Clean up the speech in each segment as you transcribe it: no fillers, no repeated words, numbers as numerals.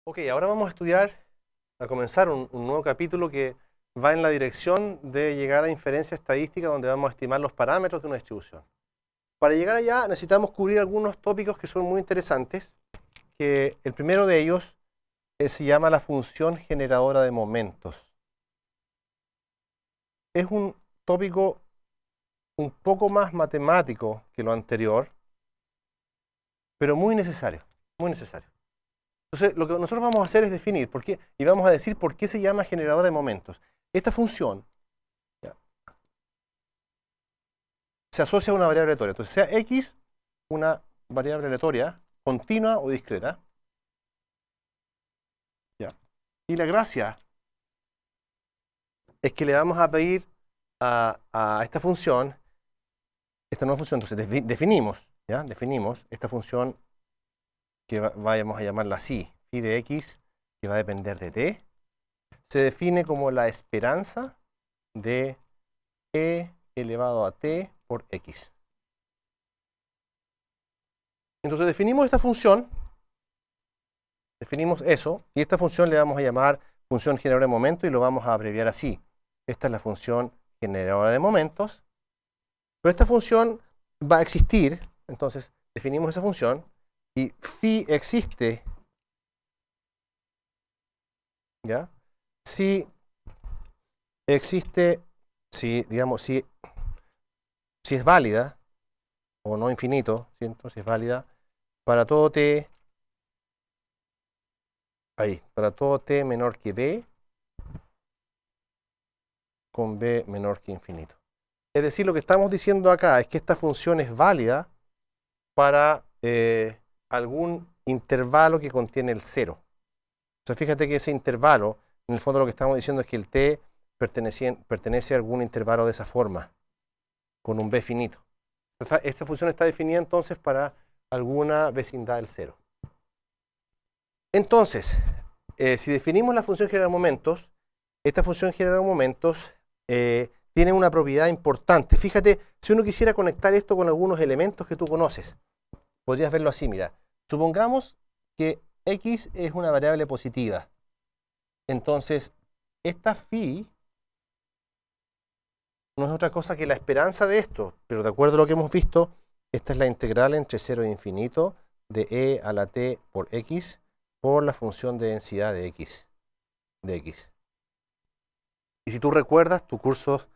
Ok, ahora vamos a estudiar, a comenzar un nuevo capítulo que va en la dirección de llegar a inferencia estadística, donde vamos a estimar los parámetros de una distribución. Para llegar allá necesitamos cubrir algunos tópicos que son muy interesantes, que el primero de ellos se llama la función generadora de momentos. Es un tópico un poco más matemático que lo anterior, pero muy necesario, muy necesario. Entonces, lo que nosotros vamos a hacer es definir por qué, y vamos a decir por qué se llama generadora de momentos. Esta función se asocia a una variable aleatoria. Entonces, sea x una variable aleatoria, continua o discreta. ¿Ya? Y la gracia es que le vamos a pedir a esta función, esta nueva función, entonces definimos esta función que vayamos a llamarla así, phi de x, que va a depender de t, se define como la esperanza de e elevado a t por x. Entonces definimos esta función, definimos eso, y esta función le vamos a llamar función generadora de momentos y lo vamos a abreviar así. Esta es la función generadora de momentos, pero esta función va a existir, entonces definimos esa función, y phi existe, ¿ya? Si existe, si es válida, o no infinito, ¿cierto? Si es válida, para todo t, para todo t menor que b, con b menor que infinito. Es decir, lo que estamos diciendo acá es que esta función es válida para algún intervalo que contiene el 0. Entonces fíjate que ese intervalo, en el fondo lo que estamos diciendo es que el t pertenece a algún intervalo de esa forma, con un b finito. Esta función está definida entonces para alguna vecindad del 0. Entonces, si definimos la función generadora de momentos, esta función generadora de momentos tiene una propiedad importante. Fíjate, si uno quisiera conectar esto con algunos elementos que tú conoces, podrías verlo así, mira. Supongamos que x es una variable positiva. Entonces, esta phi no es otra cosa que la esperanza de esto, pero de acuerdo a lo que hemos visto, esta es la integral entre 0 e infinito de e a la t por x por la función de densidad de x. Y si tú recuerdas tu curso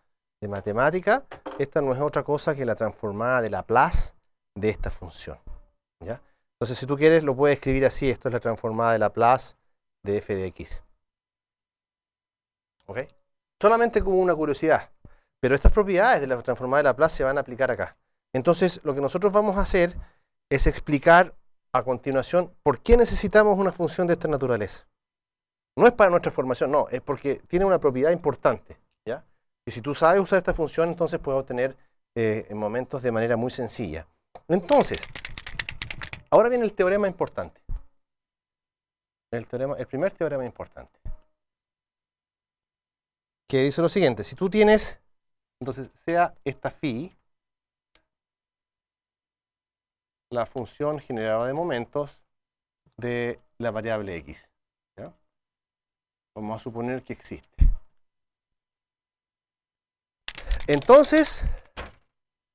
de matemática, esta no es otra cosa que la transformada de Laplace de esta función. ¿Ya? Entonces, si tú quieres, lo puedes escribir así. Esto es la transformada de Laplace de f de x. ¿Ok? Solamente como una curiosidad. Pero estas propiedades de la transformada de Laplace se van a aplicar acá. Entonces, lo que nosotros vamos a hacer es explicar a continuación por qué necesitamos una función de esta naturaleza. No es para nuestra formación, no, es porque tiene una propiedad importante, ¿ya? Y si tú sabes usar esta función, entonces puedes obtener momentos de manera muy sencilla. Entonces, ahora viene el teorema importante. El primer teorema importante. Que dice lo siguiente, si tú tienes, entonces sea esta phi, la función generadora de momentos de la variable x. ¿Ya? Vamos a suponer que existe. Entonces,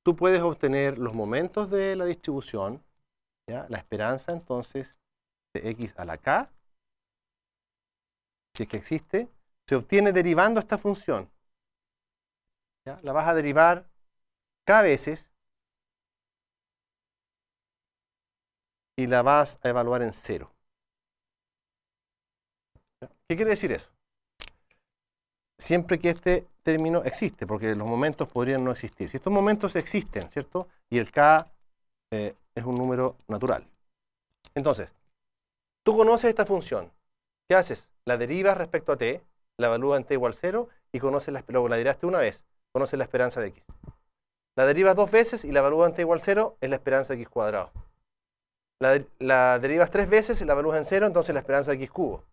tú puedes obtener los momentos de la distribución, ¿ya? La esperanza entonces de x a la k, si es que existe, se obtiene derivando esta función. ¿Ya? La vas a derivar k veces y la vas a evaluar en 0. ¿Ya? ¿Qué quiere decir eso? Siempre que este término existe, porque los momentos podrían no existir. Si estos momentos existen, ¿cierto? Y el k es un número natural. Entonces, tú conoces esta función. ¿Qué haces? La derivas respecto a t, la evalúas en t igual 0 y luego la derivaste una vez, conoces la esperanza de x. La derivas dos veces y la evalúas en t igual 0, es la esperanza de x cuadrado. La derivas tres veces y la evalúas en 0, entonces la esperanza de x cubo.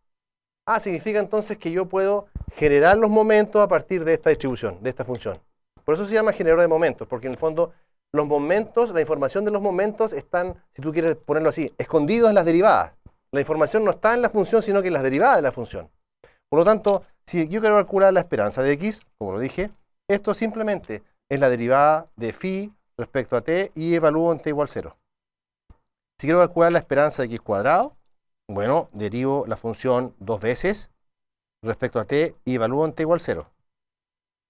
Significa entonces que yo puedo generar los momentos a partir de esta distribución, de esta función. Por eso se llama generador de momentos, porque en el fondo los momentos, la información de los momentos están, si tú quieres ponerlo así, escondidos en las derivadas. La información no está en la función, sino que en las derivadas de la función. Por lo tanto, si yo quiero calcular la esperanza de x, como lo dije, esto simplemente es la derivada de phi respecto a t y evalúo en t igual 0. Si quiero calcular la esperanza de x cuadrado, bueno, derivo la función dos veces respecto a t y evalúo en t igual 0.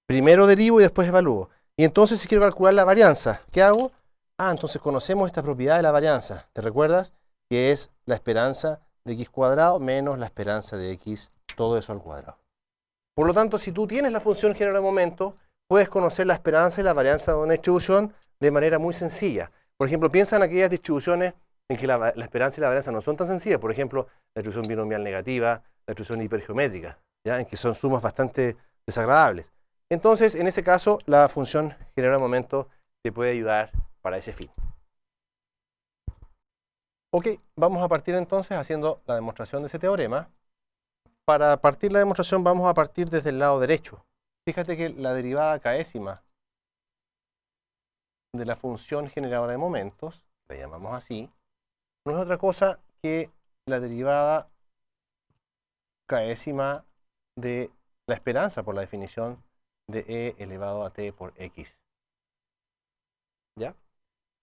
Primero derivo y después evalúo. Y entonces si quiero calcular la varianza, ¿qué hago? Entonces conocemos esta propiedad de la varianza. ¿Te recuerdas? Que es la esperanza de x cuadrado menos la esperanza de x, todo eso al cuadrado. Por lo tanto, si tú tienes la función general de momento, puedes conocer la esperanza y la varianza de una distribución de manera muy sencilla. Por ejemplo, piensa en aquellas distribuciones en que la esperanza y la varianza no son tan sencillas. Por ejemplo, la distribución binomial negativa, la distribución hipergeométrica, ¿ya? En que son sumas bastante desagradables. Entonces, en ese caso, la función general de momento te puede ayudar para ese fin. Ok, vamos a partir entonces haciendo la demostración de ese teorema. Para partir la demostración vamos a partir desde el lado derecho. Fíjate que la derivada késima de la función generadora de momentos, la llamamos así, no es otra cosa que la derivada késima de la esperanza por la definición de e elevado a t por x. ¿Ya?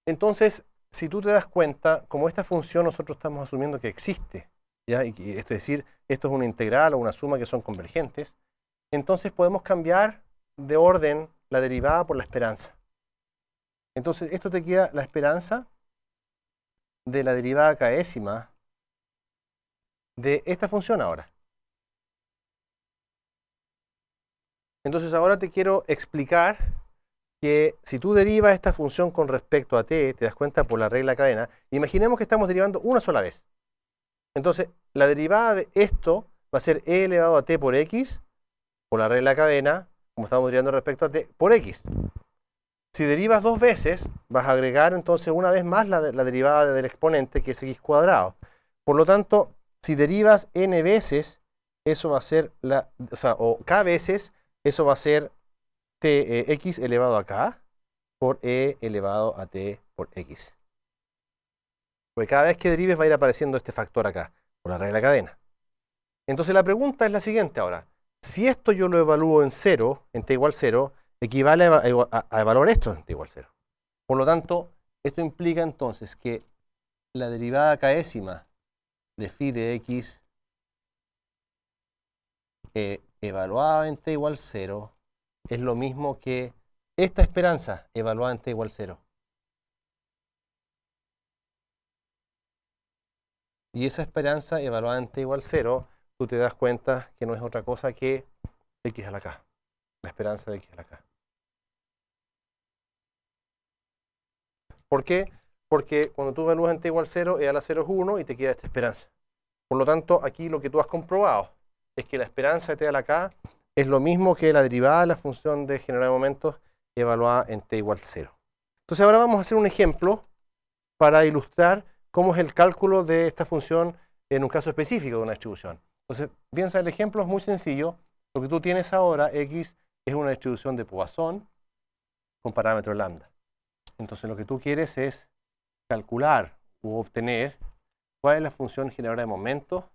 Entonces, si tú te das cuenta, como esta función nosotros estamos asumiendo que existe, ¿ya? Es decir, esto es una integral o una suma que son convergentes, entonces podemos cambiar de orden la derivada por la esperanza. Entonces, esto te queda la esperanza de la derivada késima de esta función ahora. Entonces, ahora te quiero explicar que si tú derivas esta función con respecto a t, te das cuenta por la regla cadena, imaginemos que estamos derivando una sola vez. Entonces, la derivada de esto va a ser e elevado a t por x, por la regla cadena, como estamos derivando respecto a t, por x. Si derivas dos veces, vas a agregar entonces una vez más la derivada del exponente, que es x cuadrado. Por lo tanto, si derivas n veces, eso va a ser, o k veces, eso va a ser x elevado a k por e elevado a t por x. Porque cada vez que derives va a ir apareciendo este factor acá, por la regla cadena. Entonces la pregunta es la siguiente ahora. Si esto yo lo evalúo en 0, en t igual 0, equivale a evaluar esto en t igual 0. Por lo tanto, esto implica entonces que la derivada késima de phi de x evaluada en t igual 0 es lo mismo que esta esperanza evaluada en t igual 0. Y esa esperanza evaluada en t igual 0, tú te das cuenta que no es otra cosa que x a la k. La esperanza de x a la k. ¿Por qué? Porque cuando tú evalúas en t igual 0, e a la 0 es 1 y te queda esta esperanza. Por lo tanto, aquí lo que tú has comprobado es que la esperanza de t a la k es lo mismo que la derivada de la función de generar de momentos evaluada en t igual 0. Entonces ahora vamos a hacer un ejemplo para ilustrar cómo es el cálculo de esta función en un caso específico de una distribución. Entonces, piensa, el ejemplo es muy sencillo. Lo que tú tienes ahora, x, es una distribución de Poisson con parámetro lambda. Entonces, lo que tú quieres es calcular u obtener cuál es la función generadora de momentos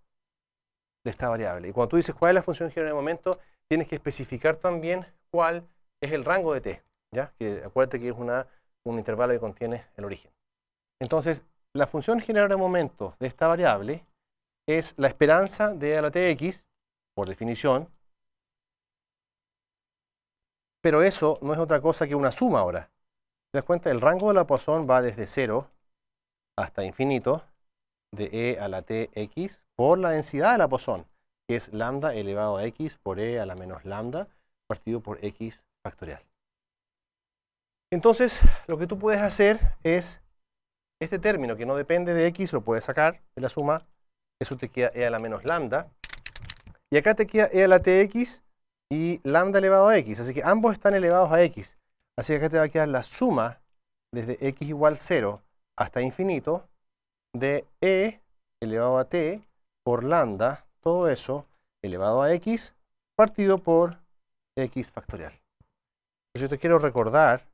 de esta variable. Y cuando tú dices cuál es la función generadora de momentos, tienes que especificar también cuál es el rango de t, ¿ya? Que acuérdate que es un intervalo que contiene el origen. Entonces, la función generadora de momentos de esta variable es la esperanza de a la tx, por definición, pero eso no es otra cosa que una suma ahora. ¿Te das cuenta? El rango de la Poisson va desde 0 hasta infinito de e a la tx por la densidad de la Poisson, que es lambda elevado a x por e a la menos lambda partido por x factorial. Entonces, lo que tú puedes hacer es este término que no depende de x, lo puedes sacar de la suma, eso te queda e a la menos lambda. Y acá te queda e a la tx y lambda elevado a x, así que ambos están elevados a x. Así que acá te va a quedar la suma desde x igual 0 hasta infinito de e elevado a t por lambda, todo eso elevado a x partido por x factorial. Entonces yo te quiero recordar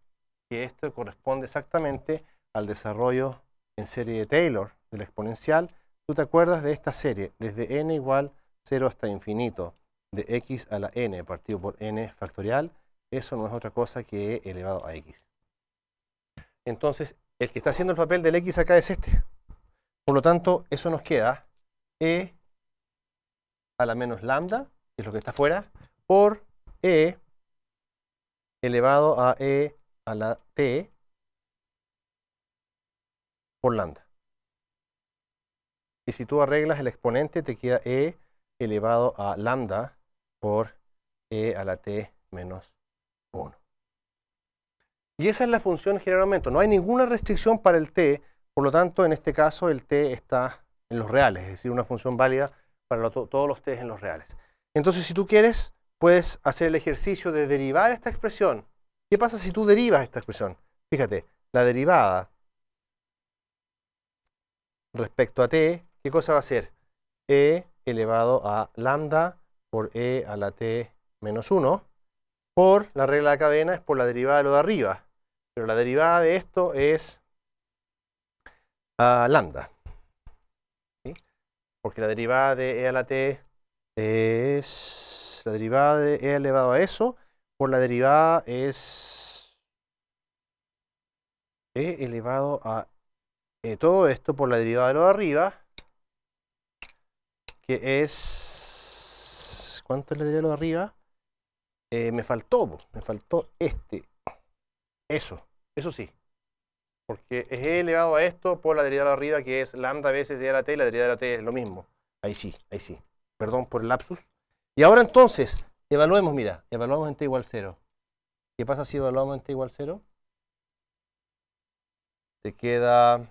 que esto corresponde exactamente al desarrollo en serie de Taylor de la exponencial ¿Tú te acuerdas de esta serie? Desde n igual 0 hasta infinito, de x a la n partido por n factorial, eso no es otra cosa que e elevado a x. Entonces, el que está haciendo el papel del x acá es este. Por lo tanto, eso nos queda e a la menos lambda, que es lo que está afuera, por e elevado a e a la t por lambda. Y si tú arreglas el exponente, te queda e elevado a lambda por e a la t menos 1. Y esa es la función general aumento. No hay ninguna restricción para el t, por lo tanto, en este caso, el t está en los reales, es decir, una función válida para todos los t en los reales. Entonces, si tú quieres, puedes hacer el ejercicio de derivar esta expresión. ¿Qué pasa si tú derivas esta expresión? Fíjate, la derivada respecto a t, ¿qué cosa va a ser? E elevado a lambda por e a la t menos 1, por la regla de cadena, es por la derivada de lo de arriba. Pero la derivada de esto es lambda. ¿Sí? Porque la derivada de e a la t es la derivada de e elevado a eso, por la derivada es e elevado a todo esto por la derivada de lo de arriba, que es... ¿Cuánto es la derivada de lo de arriba? Me faltó este. Eso sí. Porque es e elevado a esto por la derivada de arriba, que es lambda veces e a la t, y la derivada de la t es lo mismo. Ahí sí. Perdón por el lapsus. Y ahora entonces, evaluemos, mira, evaluamos en t igual 0. ¿Qué pasa si evaluamos en t igual 0? Te queda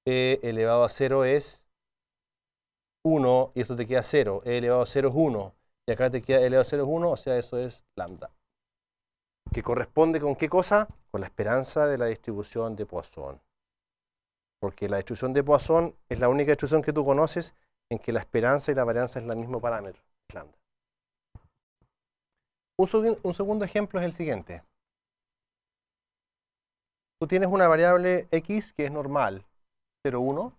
e elevado a 0 es 1, y esto te queda 0. E elevado a 0 es 1. Y acá te queda e elevado a 0 es 1, o sea, eso es lambda. ¿Que corresponde con qué cosa? Con la esperanza de la distribución de Poisson. Porque la distribución de Poisson es la única distribución que tú conoces en que la esperanza y la varianza es el mismo parámetro, lambda. Un segundo ejemplo es el siguiente. Tú tienes una variable x que es normal, 0, 1.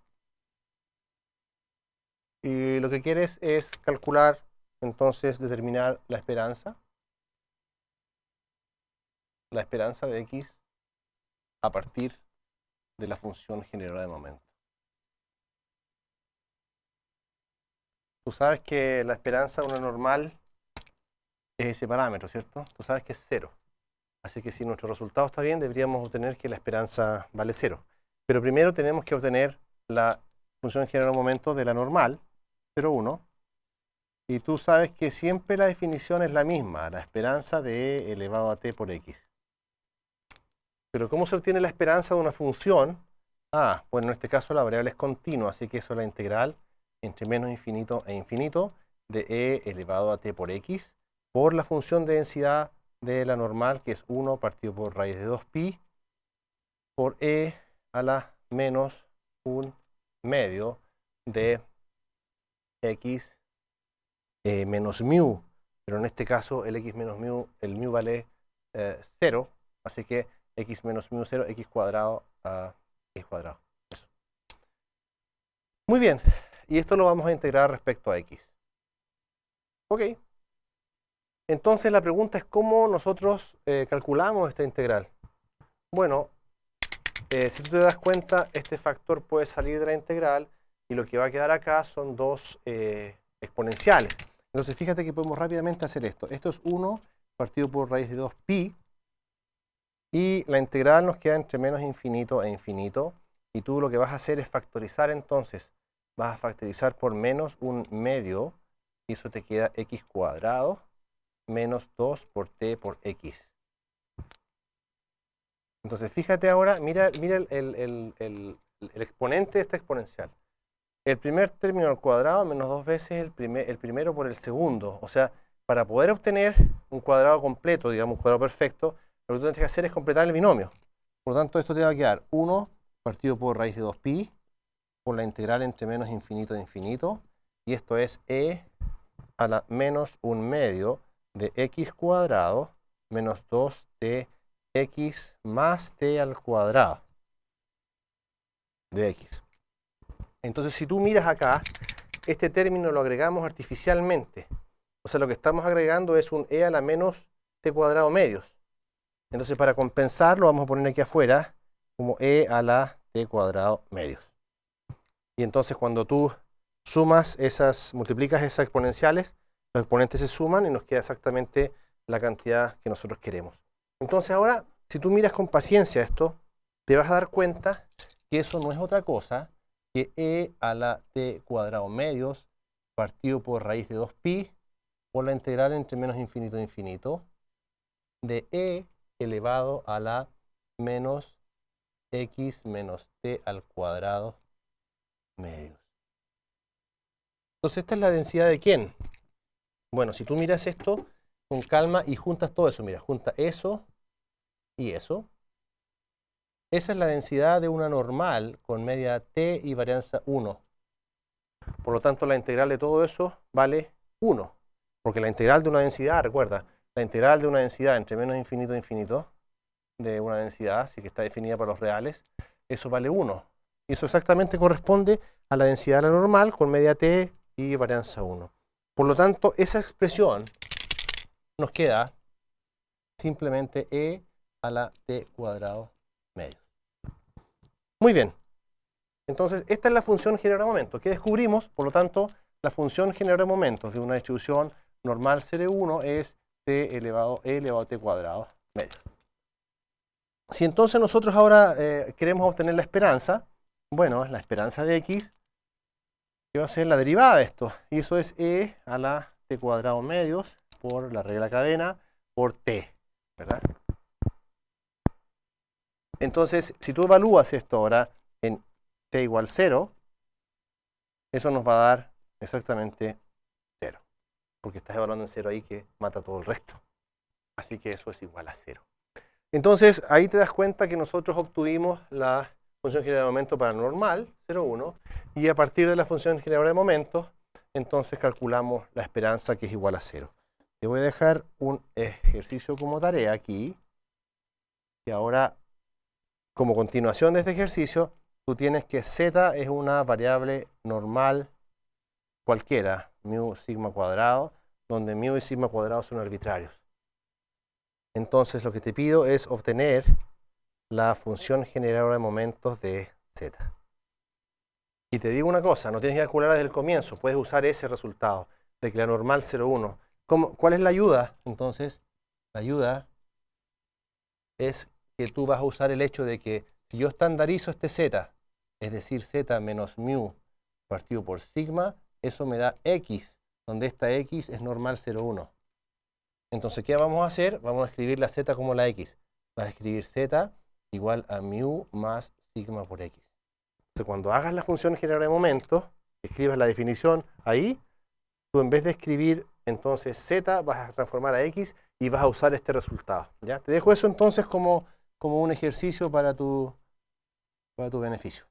Y lo que quieres es calcular, entonces, determinar la esperanza de x a partir de la función generadora de momento. Tú sabes que la esperanza de una normal es ese parámetro, ¿cierto? Tú sabes que es 0. Así que si nuestro resultado está bien, deberíamos obtener que la esperanza vale 0. Pero primero tenemos que obtener la función generadora de momento de la normal, 0, 1. Y tú sabes que siempre la definición es la misma, la esperanza de e elevado a t por x. Pero ¿cómo se obtiene la esperanza de una función? Bueno, en este caso la variable es continua, así que eso es la integral entre menos infinito e infinito de e elevado a t por x por la función de densidad de la normal, que es 1 partido por raíz de 2pi por e a la menos 1 medio de x menos mu. Pero en este caso el x menos mu, el mu vale 0, así que x menos mu 0, x cuadrado a x cuadrado. Eso. Muy bien, y esto lo vamos a integrar respecto a x. Ok. Entonces la pregunta es cómo nosotros calculamos esta integral. Bueno, si tú te das cuenta, este factor puede salir de la integral y lo que va a quedar acá son dos exponenciales. Entonces fíjate que podemos rápidamente hacer esto. Esto es 1 partido por raíz de 2pi. Y la integral nos queda entre menos infinito e infinito. Y tú lo que vas a hacer es factorizar entonces. Vas a factorizar por menos 1 medio. Y eso te queda x cuadrado menos 2 por t por x. Entonces fíjate ahora, mira el exponente de esta exponencial. El primer término al cuadrado menos 2 veces el primero por el segundo. O sea, para poder obtener un cuadrado completo, digamos un cuadrado perfecto, lo que tú tienes que hacer es completar el binomio. Por lo tanto, esto te va a quedar 1 partido por raíz de 2pi por la integral entre menos infinito e infinito. Y esto es e a la menos 1 medio de x cuadrado menos 2 de x más t al cuadrado de x. Entonces, si tú miras acá, este término lo agregamos artificialmente. O sea, lo que estamos agregando es un e a la menos t cuadrado medios. Entonces, para compensarlo, vamos a poner aquí afuera como e a la t cuadrado medios. Y entonces, cuando tú multiplicas esas exponenciales, los exponentes se suman y nos queda exactamente la cantidad que nosotros queremos. Entonces, ahora, si tú miras con paciencia esto, te vas a dar cuenta que eso no es otra cosa que e a la t cuadrado medios partido por raíz de 2pi por la integral entre menos infinito e infinito de e elevado a la menos x menos t al cuadrado medios. Entonces, esta es la densidad de ¿quién? Bueno, si tú miras esto con calma y juntas todo eso, mira, junta eso y eso. Esa es la densidad de una normal con media t y varianza 1. Por lo tanto, la integral de todo eso vale 1. Porque la integral de una densidad, recuerda, la integral de una densidad entre menos infinito e infinito, de una densidad, así que está definida para los reales, eso vale 1. Y eso exactamente corresponde a la densidad de la normal con media t y varianza 1. Por lo tanto, esa expresión nos queda simplemente e a la t cuadrado medio. Muy bien. Entonces, esta es la función generadora de momentos. ¿Qué descubrimos? Por lo tanto, la función generadora de momentos de una distribución normal CR1 es t elevado a t cuadrado medio. Si entonces nosotros ahora queremos obtener la esperanza, bueno, la esperanza de x, que va a ser la derivada de esto. Y eso es e a la t cuadrado medios por la regla cadena por t, ¿verdad? Entonces, si tú evalúas esto ahora en t igual 0, eso nos va a dar exactamente 0. Porque estás evaluando en 0 ahí que mata todo el resto. Así que eso es igual a 0. Entonces, ahí te das cuenta que nosotros obtuvimos la función generadora de momento para normal, 0, 1, y a partir de la función generadora de momentos, entonces calculamos la esperanza que es igual a 0. Te voy a dejar un ejercicio como tarea aquí, y ahora, como continuación de este ejercicio, tú tienes que z es una variable normal cualquiera, mu sigma cuadrado, donde mu y sigma cuadrado son arbitrarios. Entonces lo que te pido es obtener la función generadora de momentos de z. Y te digo una cosa, no tienes que calcular desde el comienzo, puedes usar ese resultado, de que la normal 0,1. ¿Cuál es la ayuda? Entonces, la ayuda es que tú vas a usar el hecho de que si yo estandarizo este z, es decir, z menos mu partido por sigma, eso me da x, donde esta x es normal 0,1. Entonces, ¿qué vamos a hacer? Vamos a escribir la z como la x. Vas a escribir z igual a mu más sigma por x. Entonces, cuando hagas la función generadora de momentos, escribas la definición ahí, tú en vez de escribir entonces z, vas a transformar a x y vas a usar este resultado. ¿Ya? Te dejo eso entonces como un ejercicio para tu beneficio.